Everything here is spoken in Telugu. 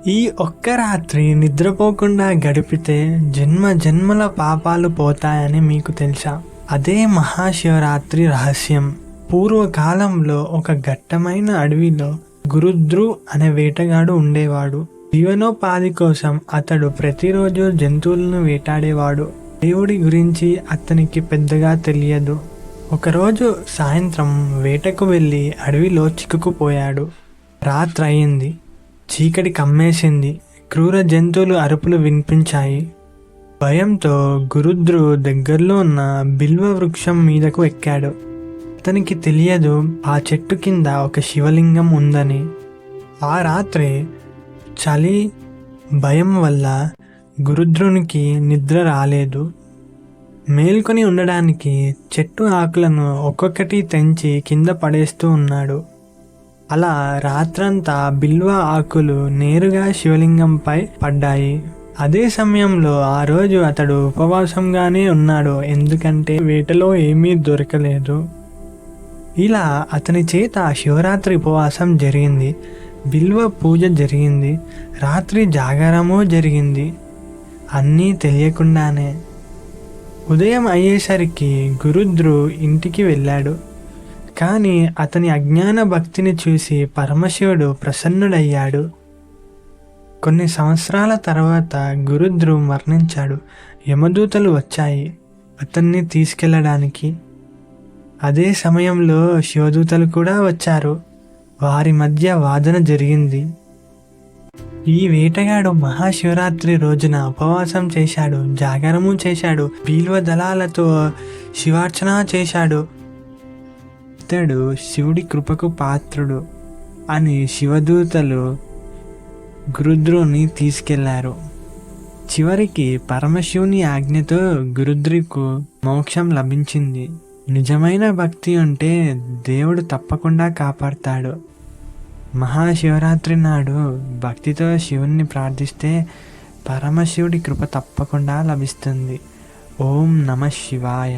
ఈ ఒక్క రాత్రి నిద్రపోకుండా గడిపితే జన్మ జన్మల పాపాలు పోతాయని మీకు తెలుసా? అదే మహాశివరాత్రి రహస్యం. పూర్వకాలంలో ఒక ఘట్టమైన అడవిలో గురుద్రు అనే వేటగాడు ఉండేవాడు. జీవనోపాధి కోసం అతడు ప్రతిరోజు జంతువులను వేటాడేవాడు. దేవుడి గురించి అతనికి పెద్దగా తెలియదు. ఒకరోజు సాయంత్రం వేటకు వెళ్ళి అడవిలో చిక్కుకుపోయాడు. రాత్రి అయింది. చీకటి కమ్మేసింది. క్రూర జంతువులు అరుపులు వినిపించాయి. భయంతో గురుద్రు దగ్గరలో ఉన్న బిల్వ వృక్షం మీదకు ఎక్కాడు. అతనికి తెలియదు ఆ చెట్టు కింద ఒక శివలింగం ఉందని. ఆ రాత్రి చలి, భయం వల్ల గురుద్రునికి నిద్ర రాలేదు. మేల్కొని ఉండడానికి చెట్టు ఆకులను ఒక్కొక్కటి తెంచి కింద పడేస్తూ ఉన్నాడు. అలా రాత్రంతా బిల్వ ఆకులు నేరుగా శివలింగంపై పడ్డాయి. అదే సమయంలో ఆ రోజు అతడు ఉపవాసంగానే ఉన్నాడు, ఎందుకంటే వేటలో ఏమీ దొరకలేదు. ఇలా అతని చేత శివరాత్రి ఉపవాసం జరిగింది. బిల్వ పూజ జరిగింది. రాత్రి జాగారము జరిగింది. అన్నీ తెలియకుండానే. ఉదయం అయ్యేసరికి గురుద్రు ఇంటికి వెళ్ళాడు. కానీ అతని అజ్ఞాన భక్తిని చూసి పరమశివుడు ప్రసన్నుడయ్యాడు. కొన్ని సంవత్సరాల తర్వాత గురుద్రు మరణించాడు. యమదూతలు వచ్చాయి అతన్ని తీసుకెళ్ళడానికి. అదే సమయంలో శివదూతలు కూడా వచ్చారు. వారి మధ్య వాదన జరిగింది. ఈ వేటగాడు మహాశివరాత్రి రోజున ఉపవాసం చేశాడు, జాగరము చేశాడు, బిల్వ దళాలతో శివార్చన చేశాడు. ఇతడు శివుడి కృపకు పాత్రుడు అని శివదూతలు గురుద్రుని తీసుకెళ్లారు. చివరికి పరమశివుని ఆజ్ఞతో గురుద్రుకు మోక్షం లభించింది. నిజమైన భక్తి ఉంటే దేవుడు తప్పకుండా కాపాడతాడు. మహాశివరాత్రి నాడు భక్తితో శివుణ్ణి ప్రార్థిస్తే పరమశివుడి కృప తప్పకుండా లభిస్తుంది. ఓం నమః శివాయ.